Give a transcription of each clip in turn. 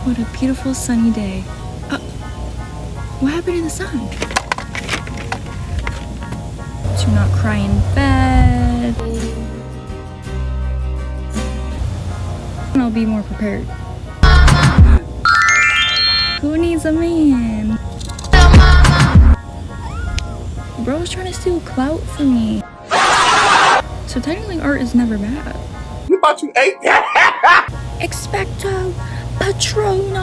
What a beautiful sunny day. What happened to the sun? To not cry in bed. And I'll be more prepared. Who needs a man? Bro was trying to steal clout from me. So technically art is never bad. You thought you ate that? Expecto Patronum!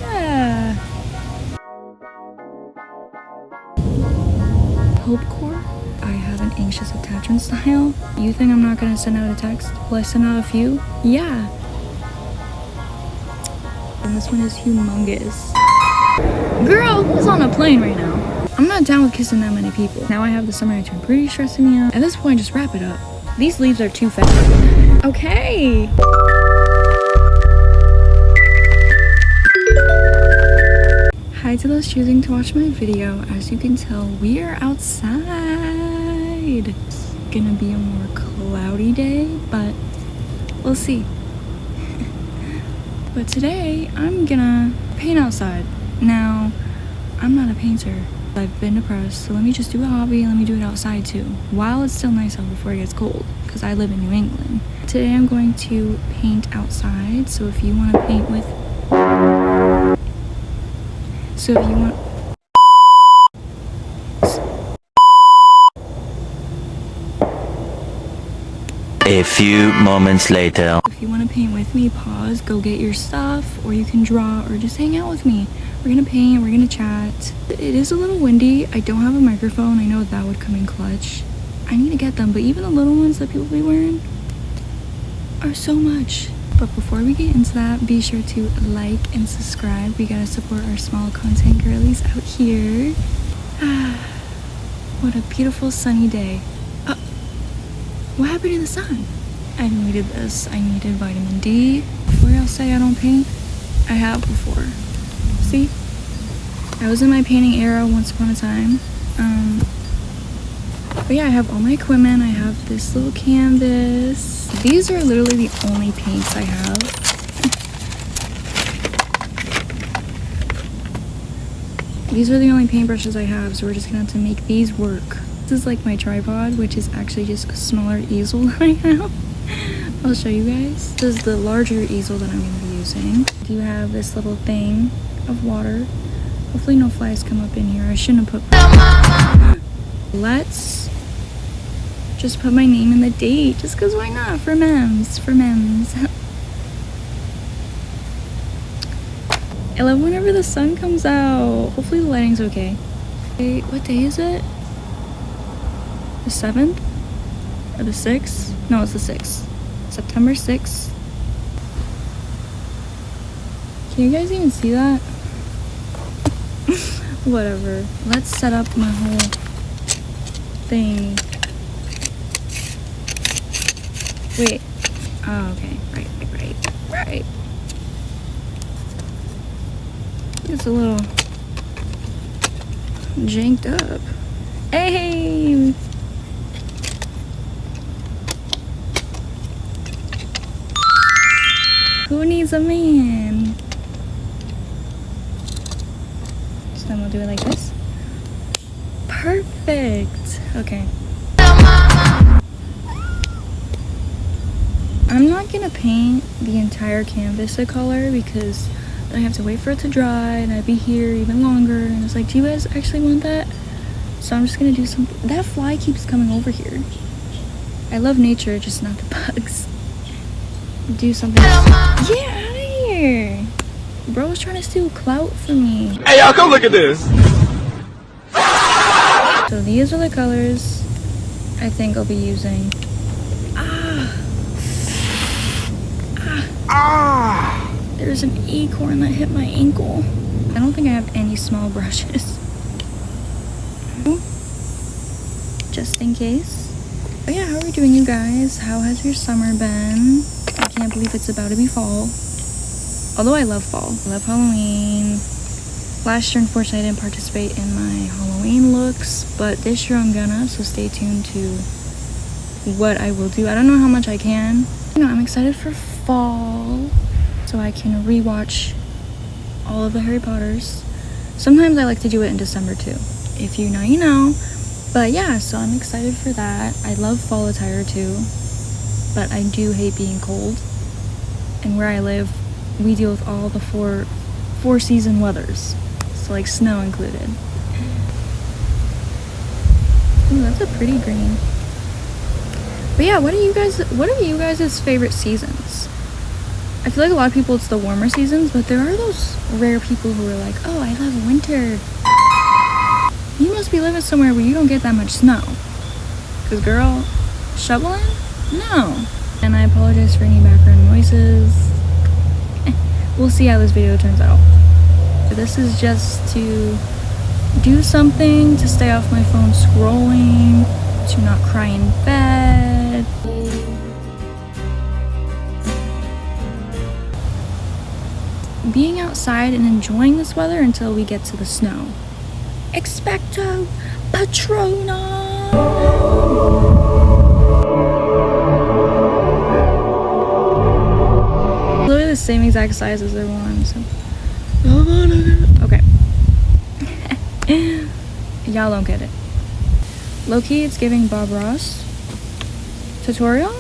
Yeah. Hope Core? I have an anxious attachment style. You think I'm not gonna send out a text? Will I send out a few? Yeah. And this one is humongous. Girl, who's on a plane right now? I'm not down with kissing that many people. Now I have the summer intern pretty stressing me out. At this point, just wrap it up. These leaves are too fat. Okay. Hi to those choosing to watch my video. As you can tell, we are outside. It's gonna be a more cloudy day, but we'll see. But today, I'm gonna paint outside. Now, I'm not a painter. I've been depressed, so let me just do a hobby and let me do it outside too, while it's still nice out before it gets cold, because I live in New England. Today I'm going to paint outside, so if you want to paint with... A few moments later. If you want to paint with me, pause, go get your stuff, or you can draw, or just hang out with me. We're gonna paint, we're gonna chat. It is a little windy. I don't have a microphone. I know that would come in clutch. I need to get them, but even the little ones that people be wearing are so much. But before we get into that, be sure to like and subscribe. We gotta support our small content girlies out here. What a beautiful sunny day. What happened to the sun? I needed this. I needed vitamin D. Before y'all say I don't paint, I have before. See? I was in my painting era once upon a time. But yeah, I have all my equipment. I have this little canvas. These are literally the only paints I have. These are the only paintbrushes I have, so we're just gonna have to make these work. This is like my tripod, which is actually just a smaller easel that I have. I'll show you guys. This is the larger easel that I'm gonna be using. You have this little thing of water. Hopefully no flies come up in here. I shouldn't have put... Let's just put my name and the date, just because why not? For memes. I love whenever the sun comes out. Hopefully the lighting's okay. Wait, what day is it? The 7th? Or the 6th? No, it's the 6th. September 6th. Can you guys even see that? Whatever. Let's set up my whole thing. Wait. Oh, okay. Right. It's a little janked up. Hey! Who needs a man? So then we'll do it like this. Perfect. Okay. I'm not gonna paint the entire canvas a color because then I have to wait for it to dry and I'd be here even longer, and it's like, do you guys actually want that? So I'm just gonna do something. That fly keeps coming over here. I love nature, just not the bugs. Do something. Get out of here. Bro was trying to steal clout from me. Hey, y'all, come look at this. So these are the colors I think I'll be using. There's an acorn that hit my ankle. I don't think I have any small brushes. Just in case. But yeah, how are we doing, you guys? How has your summer been? I can't believe it's about to be fall. Although I love fall. I love Halloween. Last year, unfortunately, I didn't participate in my Halloween looks, but this year I'm gonna, so stay tuned to what I will do. I don't know how much I can. You know, I'm excited for fall so I can rewatch all of the Harry Potters. Sometimes I like to do it in December too. If you know, you know. But yeah, so I'm excited for that. I love fall attire too, but I do hate being cold. And where I live, we deal with all the four season weathers, so like snow included. Ooh, that's a pretty green. But yeah, what are you guys' favorite seasons? I feel like a lot of people it's the warmer seasons, but there are those rare people who are like, oh, I love winter. You must be living somewhere where you don't get that much snow. Cause girl, shoveling? No. And I apologize for any background noises. We'll see how this video turns out. But this is just to do something to stay off my phone scrolling, to not cry in bed. Being outside and enjoying this weather until we get to the snow. Expecto Patronum! Literally the same exact size as their one, so. Okay. Y'all don't get it. Low-key, it's giving Bob Ross tutorial.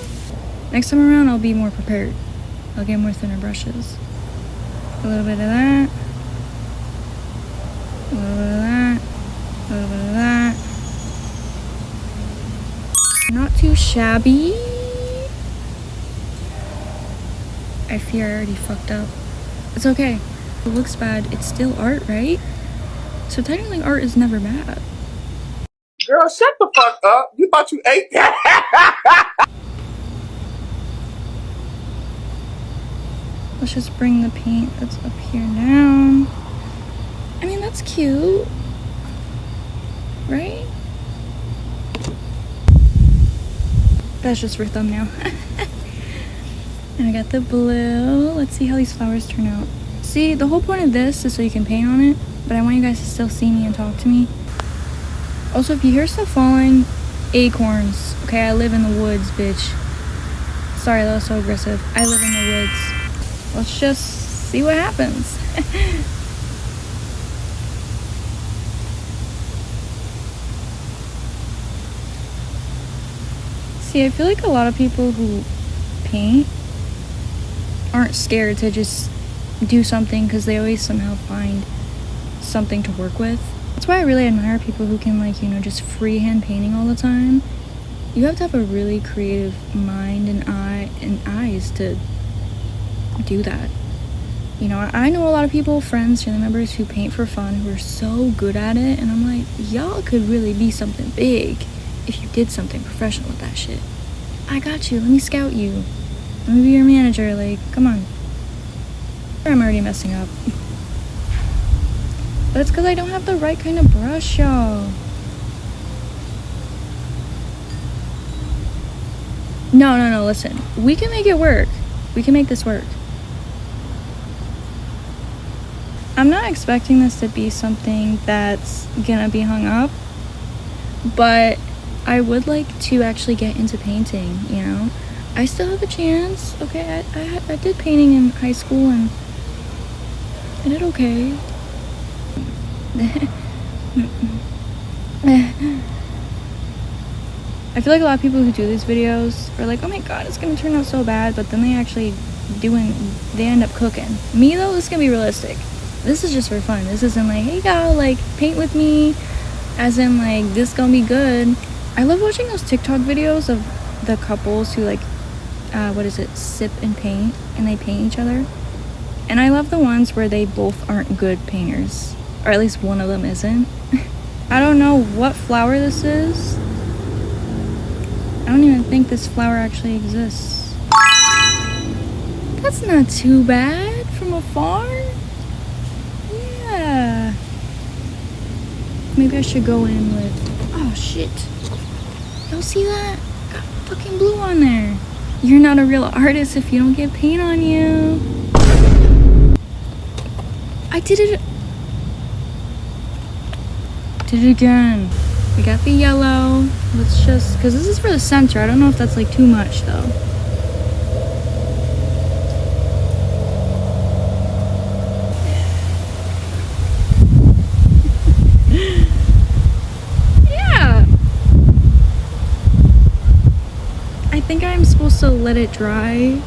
Next time around, I'll be more prepared. I'll get more thinner brushes. A little bit of that. A little bit of that. A little bit of that. Not too shabby. I fear I already fucked up. It's okay. It looks bad. It's still art, right? So technically art is never bad. Girl, shut the fuck up. You thought you ate that? Let's just bring the paint that's up here down. I mean, that's cute. Right? That's just for thumbnail. And I got the blue. Let's see how these flowers turn out. See, the whole point of this is so you can paint on it, but I want you guys to still see me and talk to me. Also, if you hear stuff falling, acorns. Okay, I live in the woods, bitch. Sorry, that was so aggressive. I live in the woods. Let's just see what happens. See, I feel like a lot of people who paint aren't scared to just do something because they always somehow find something to work with. That's why I really admire people who can, like, you know, just freehand painting all the time. You have to have a really creative mind and eyes to do that. You know, I know a lot of people, friends, family members who paint for fun who are so good at it, and I'm like, y'all could really be something big if you did something professional with that shit. I got you. Let me scout you. Let me be your manager. Like, come on. I'm already messing up. But it's because I don't have the right kind of brush, y'all. No, listen. We can make it work. We can make this work. I'm not expecting this to be something that's gonna be hung up, but I would like to actually get into painting, you know? I still have a chance. Okay, I did painting in high school and I did okay. I feel like a lot of people who do these videos are like, oh my god, it's gonna turn out so bad, but then they actually they end up cooking. Me though, this is gonna be realistic. This is just for fun. This isn't like, hey y'all, like, paint with me, as in like, this gonna be good. I love watching those TikTok videos of the couples who like, sip and paint, and they paint each other. And I love the ones where they both aren't good painters, or at least one of them isn't. I don't know what flower this is. I don't even think this flower actually exists. That's not too bad from afar. Yeah. Maybe I should go in with, oh shit. Y'all see that? Got fucking blue on there. You're not a real artist if you don't get paint on you. I did it. Did it again. We got the yellow. Let's just, because this is for the center. I don't know if that's like too much though. think I'm supposed to let it dry.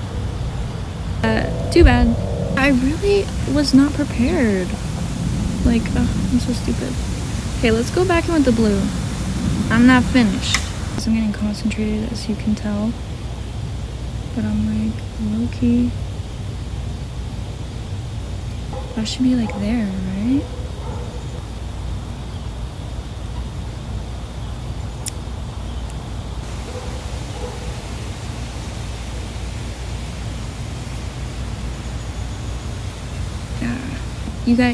Too bad. I really was not prepared. Like, I'm so stupid. Okay, let's go back in with the blue. I'm not finished. I'm getting concentrated, as you can tell. But I'm like, low-key. That should be like there, right? Yeah.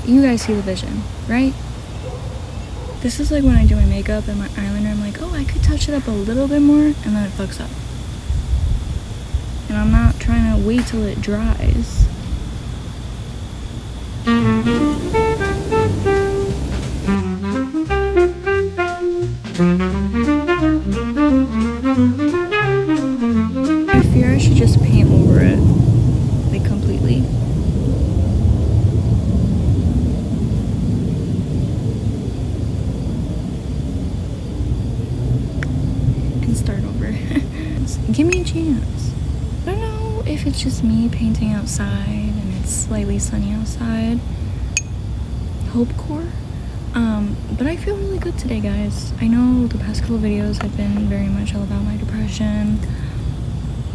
You guys see the vision, right? This is like when I do my makeup and my eyeliner, I'm like, oh, I could touch it up a little bit more, and then it fucks up. And I'm not trying to wait till it dries. I fear I should just paint over it, like completely. And start over. Give me a chance. I don't know if it's just me painting outside and it's slightly sunny outside. Hopecore. But I feel really good today, guys. I know the past couple videos have been very much all about my depression,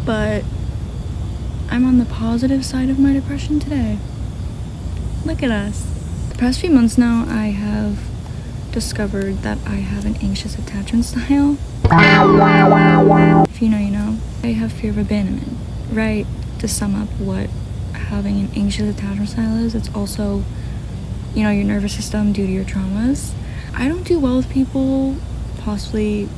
but I'm on the positive side of my depression today. Look at us. The past few months now, I have discovered that I have an anxious attachment style. If you know, you know. I have fear of abandonment. Right, to sum up what having an anxious attachment style is, it's also, you know, your nervous system due to your traumas. I don't do well with people possibly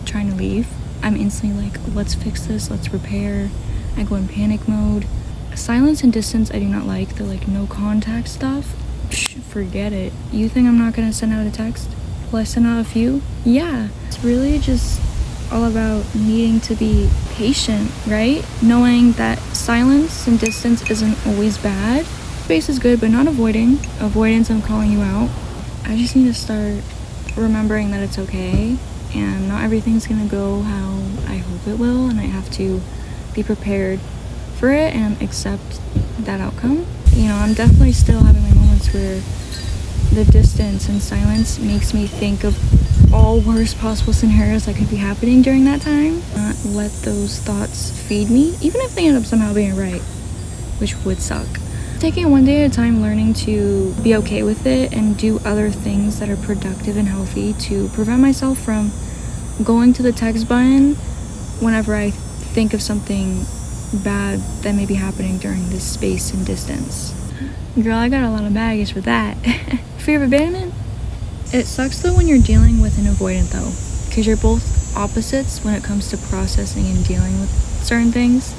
trying to leave. I'm instantly like, let's fix this, let's repair. I go in panic mode. Silence and distance I do not like. The like no contact stuff, forget it. You think I'm not gonna send out a text? Will I send out a few? Yeah. It's really just all about needing to be patient, right? Knowing that silence and distance isn't always bad. Space is good, but not avoiding. Avoidance, I'm calling you out. I just need to start remembering that it's okay and not everything's gonna go how I hope it will, and I have to be prepared for it and accept that outcome. You know, I'm definitely still having my moments where the distance and silence makes me think of all worst possible scenarios that could be happening during that time. Not let those thoughts feed me, even if they end up somehow being right, which would suck. Taking it one day at a time, learning to be okay with it and do other things that are productive and healthy to prevent myself from going to the text button whenever I think of something bad that may be happening during this space and distance. Girl, I got a lot of baggage for that. Fear of abandonment? It sucks though when you're dealing with an avoidant though, because you're both opposites when it comes to processing and dealing with certain things.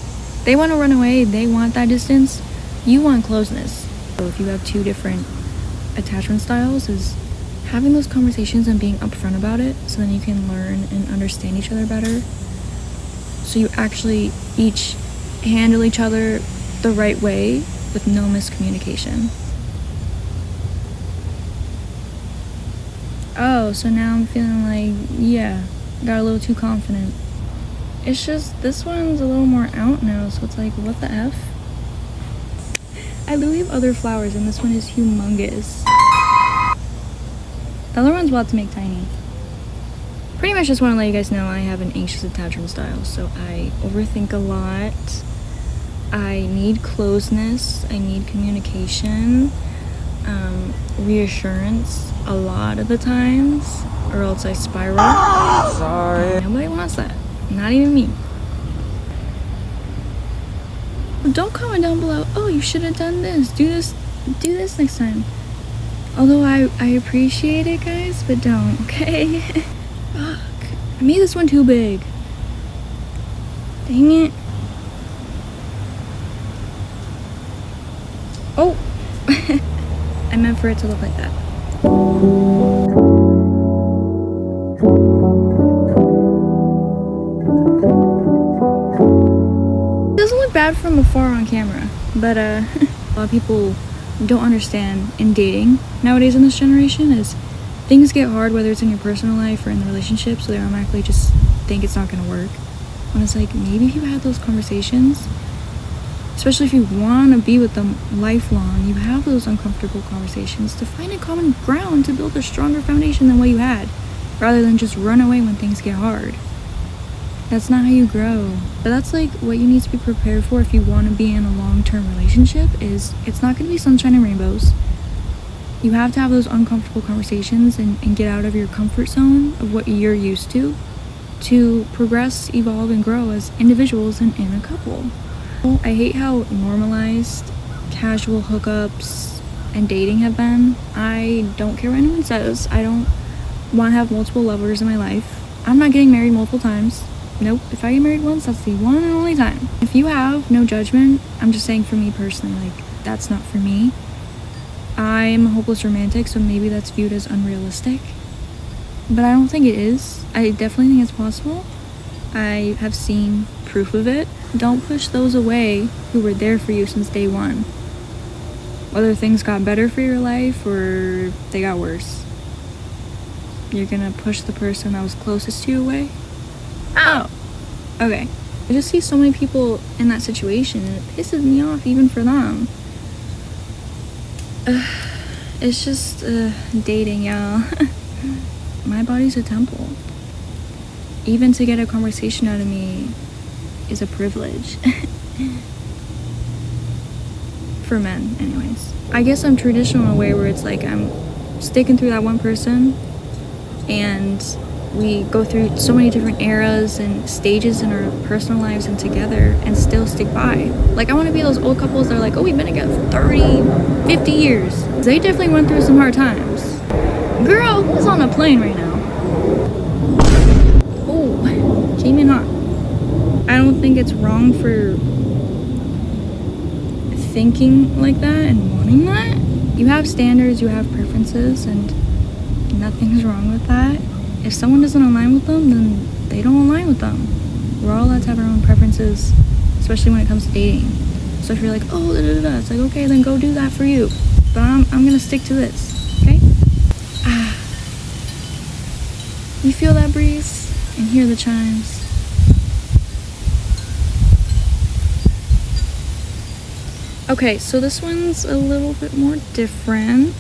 They want to run away, they want that distance. You want closeness. So if you have two different attachment styles, is having those conversations and being upfront about it so then you can learn and understand each other better. So you actually each handle each other the right way with no miscommunication. Oh, so now I'm feeling like, yeah, got a little too confident. It's just, this one's a little more out now, so it's like, what the F? I literally have other flowers, and this one is humongous. The other one's about to make tiny. Pretty much just want to let you guys know I have an anxious attachment style, so I overthink a lot. I need closeness, I need communication, reassurance a lot of the times, or else I spiral. Sorry. Nobody wants that, not even me. Don't comment down below, oh, you should have done this, do this next time. Although I appreciate it, guys, but don't, okay? Fuck, I made this one too big. Dang it. Oh, I meant for it to look like that. It doesn't look bad from afar on camera, but a lot of people don't understand in dating nowadays in this generation is things get hard, whether it's in your personal life or in the relationship, so they automatically just think it's not gonna work. when it's like, maybe if you had those conversations, especially if you want to be with them lifelong, you have those uncomfortable conversations to find a common ground to build a stronger foundation than what you had, rather than just run away when things get hard. That's not how you grow. But that's like what you need to be prepared for if you want to be in a long-term relationship. Is it's not going to be sunshine and rainbows. You have to have those uncomfortable conversations and get out of your comfort zone of what you're used to progress, evolve, and grow as individuals and in a couple. I hate how normalized casual hookups and dating have been. I don't care what anyone says. I don't want to have multiple lovers in my life. I'm not getting married multiple times. Nope. If I get married once, that's the one and only time. If you have, no judgment. I'm just saying for me personally, like, that's not for me. I'm a hopeless romantic, so maybe that's viewed as unrealistic. But I don't think it is. I definitely think it's possible. I have seen proof of it. Don't push those away who were there for you since day one. Whether things got better for your life or they got worse. You're gonna push the person that was closest to you away? Oh, okay. I just see so many people in that situation and it pisses me off even for them. It's just dating, y'all. My body's a temple. Even to get a conversation out of me is a privilege. For men, anyways. I guess I'm traditional in a way where it's like I'm sticking through that one person and we go through so many different eras and stages in our personal lives and together and still stick by. Like, I want to be those old couples that are like, oh, we've been together for 30, 50 years. They definitely went through some hard times. Girl, who's on a plane right now? Oh, came in hot. I don't think it's wrong for thinking like that and wanting that. You have standards, you have preferences, and nothing's wrong with that. If someone doesn't align with them, then they don't align with them. We're all allowed to have our own preferences, especially when it comes to dating. So if you're like, oh, it's like, okay, then go do that for you. But I'm gonna stick to this, okay? You feel that breeze and hear the chimes. Okay, so this one's a little bit more different.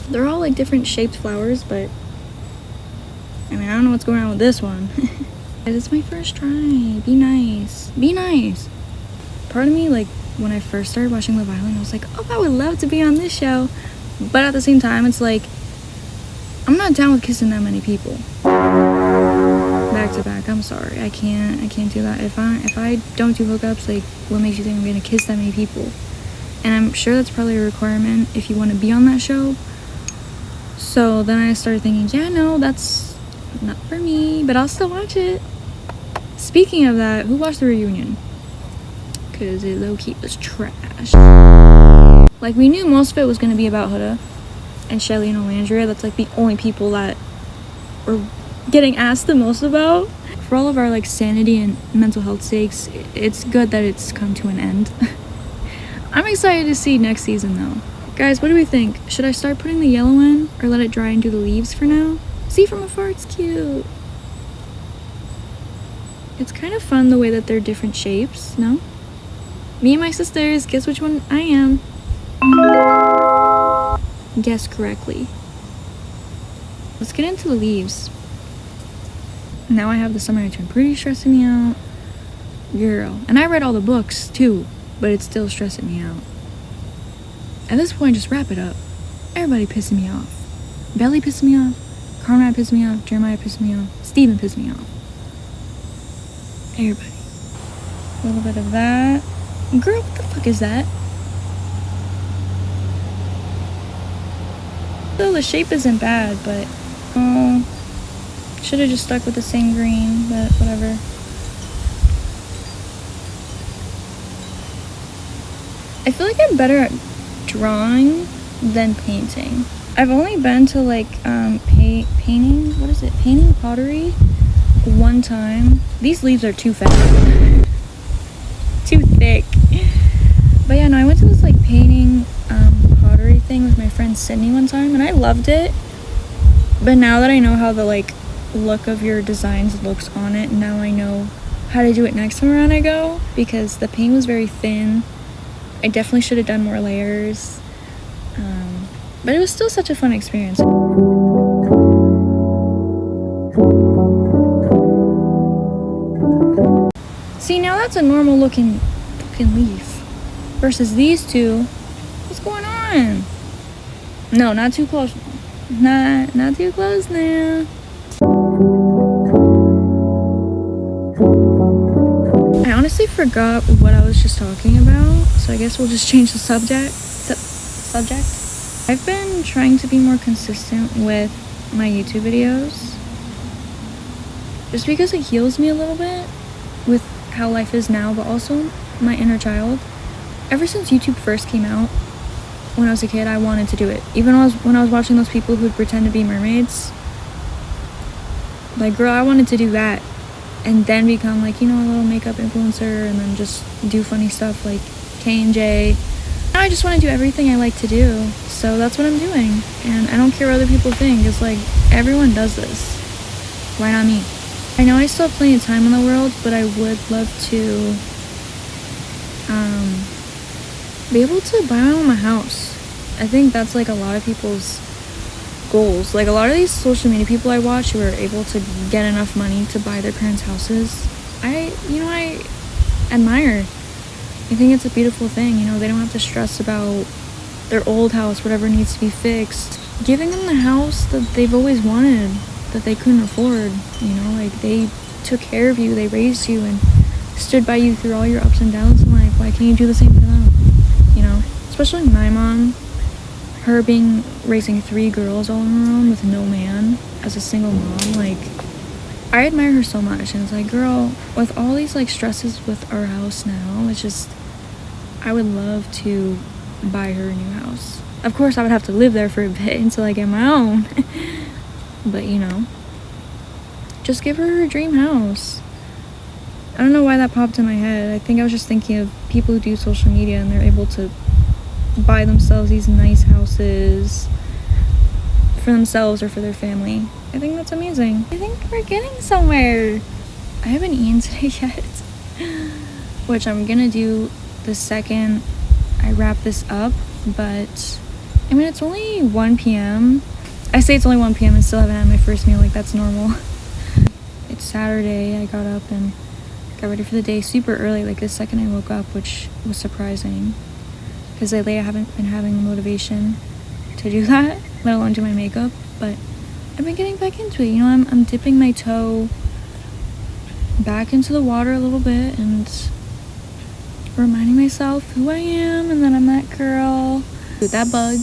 They're all like different shaped flowers, but I mean, I don't know what's going on with this one. It's my first try. Be nice. Be nice. Part of me, like, when I first started watching Love Island, I was like, oh, I would love to be on this show. But at the same time, it's like, I'm not down with kissing that many people. Back to back. I'm sorry. I can't do that. If I don't do hookups, like, what makes you think I'm gonna kiss that many people? And I'm sure that's probably a requirement if you want to be on that show. So then I started thinking, yeah, no, that's not for me, but I'll still watch it. Speaking of that, who watched the reunion? Because it low-key was trash. Like, we knew most of it was going to be about Huda and Shelly and Olandria. That's like the only people that we're getting asked the most about. For all of our like sanity and mental health sakes, it's good that it's come to an end. I'm excited to see next season though. Guys, what do we think? Should I start putting the yellow in or let it dry and do the leaves for now? See from afar, it's cute. It's kind of fun the way that they're different shapes, no? Me and my sisters, guess which one I am? Guess correctly. Let's get into the leaves. Now I have the summer intern pretty stressing me out. Girl. And I read all the books too, but it's still stressing me out. At this point, just wrap it up. Everybody pissing me off. Belly pissing me off. Conrad pissed me off. Jeremiah pissed me off. Steven pissed me off. Everybody. A little bit of that. Girl, what the fuck is that? So the shape isn't bad, but should have just stuck with the same green, but whatever. I feel like I'm better at drawing than painting. I've only been to like painting, what is it? Painting pottery one time. These leaves are too fat. Too thick. But yeah, no, I went to this like painting pottery thing with my friend Sydney one time and I loved it. But now that I know how the like look of your designs looks on it, now I know how to do it next time around I go, because the paint was very thin. I definitely should have done more layers, but it was still such a fun experience. See, now that's a normal looking fucking leaf versus these two. What's going on? No, not too close. Not too close now. I honestly forgot what I was just talking about, so I guess we'll just change the subject. I've been trying to be more consistent with my YouTube videos, just because it heals me a little bit with how life is now, but also my inner child. Ever since YouTube first came out, when I was a kid, I wanted to do it. Even when I was watching those people who'd pretend to be mermaids, like, girl, I wanted to do that, and then become, like, you know, a little makeup influencer, and then just do funny stuff like K&J. Now I just want to do everything I like to do, so that's what I'm doing, and I don't care what other people think. It's like, everyone does this, why not me? I know I still have plenty of time in the world, but I would love to be able to buy my own house. I think that's like a lot of people's goals. Like, a lot of these social media people I watch who are able to get enough money to buy their parents' houses, I admire. I think it's a beautiful thing, you know. They don't have to stress about their old house, whatever needs to be fixed. Giving them the house that they've always wanted, that they couldn't afford, you know. Like, they took care of you, they raised you, and stood by you through all your ups and downs in life. Why can't you do the same for them, you know? Especially my mom, her raising 3 girls all on her own with no man as a single mom. Like, I admire her so much, and it's like, girl, with all these like stresses with our house now, it's just, I would love to buy her a new house. Of course, I would have to live there for a bit until I get my own. But, you know, just give her her dream house. I don't know why that popped in my head. I think I was just thinking of people who do social media and they're able to buy themselves these nice houses for themselves or for their family. I think that's amazing. I think we're getting somewhere. I haven't eaten today yet, which I'm gonna do the second I wrap this up, but I mean, it's only 1 p.m. I say it's only 1 p.m. and still haven't had my first meal. Like, that's normal. It's Saturday. I got up and got ready for the day super early, like the second I woke up, which was surprising because lately I haven't been having the motivation to do that, let alone do my makeup. But I've been getting back into it, you know. I'm dipping my toe back into the water a little bit and reminding myself who I am and that I'm that girl. Dude, that bug,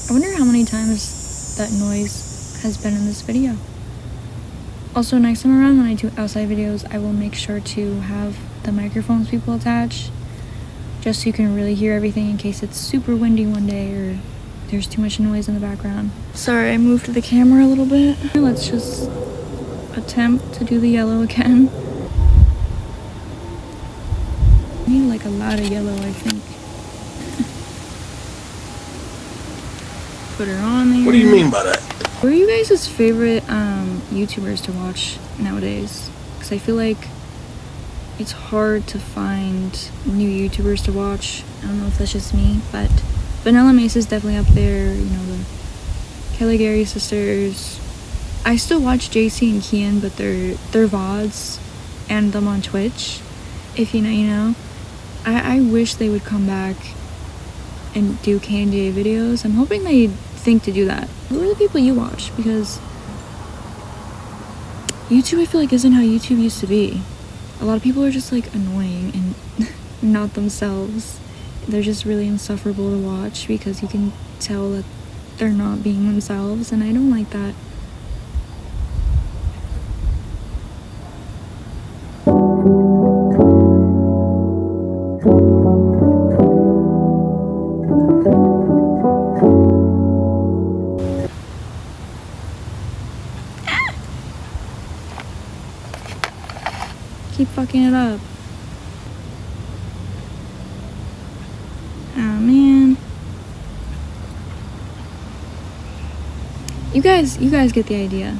I wonder how many times that noise has been in this video. Also, next time around when I do outside videos, I will make sure to have the microphones people attach, just so you can really hear everything in case it's super windy one day or there's too much noise in the background. Sorry, I moved the camera a little bit. Let's just attempt to do the yellow again. I need like a lot of yellow, I think. Put her on there. What do you mean by that? Who are you guys' favorite YouTubers to watch nowadays? Because I feel like it's hard to find new YouTubers to watch. I don't know if that's just me, but Vanilla Mace is definitely up there. You know, the Kelly Gary sisters. I still watch JC and Kian, but their VODs and them on Twitch. If you know, you know. I wish they would come back and do K&J videos. I'm hoping they think to do that. Who are the people you watch? Because YouTube, I feel like, isn't how YouTube used to be. A lot of people are just like annoying and not themselves. They're just really insufferable to watch because you can tell that they're not being themselves, and I don't like that. Keep fucking it up. Oh man. You guys get the idea.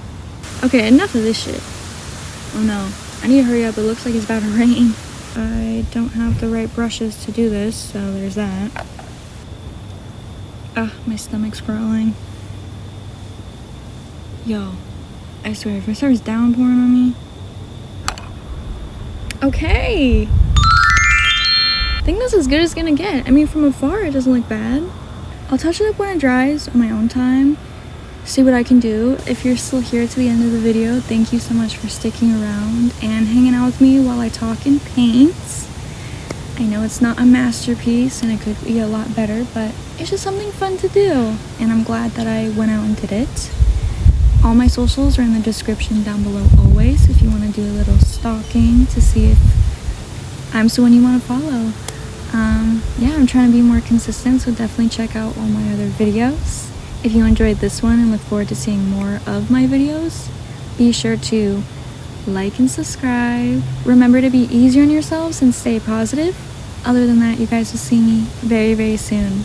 Okay, enough of this shit. Oh no. I need to hurry up. It looks like it's about to rain. I don't have the right brushes to do this, so there's that. My stomach's growling. Yo, I swear, if it starts downpouring on me. Okay. I think that's as good as it's gonna get. I mean, from afar, it doesn't look bad. I'll touch it up when it dries on my own time. See what I can do. If you're still here to the end of the video, thank you so much for sticking around and hanging out with me while I talk and paint. I know it's not a masterpiece and it could be a lot better, but it's just something fun to do. And I'm glad that I went out and did it. All my socials are in the description down below always if you want to do a little stalking to see if I'm someone you want to follow. Yeah, I'm trying to be more consistent, so definitely check out all my other videos. If you enjoyed this one and look forward to seeing more of my videos, be sure to like and subscribe. Remember to be easy on yourselves and stay positive. Other than that, you guys will see me very, very soon.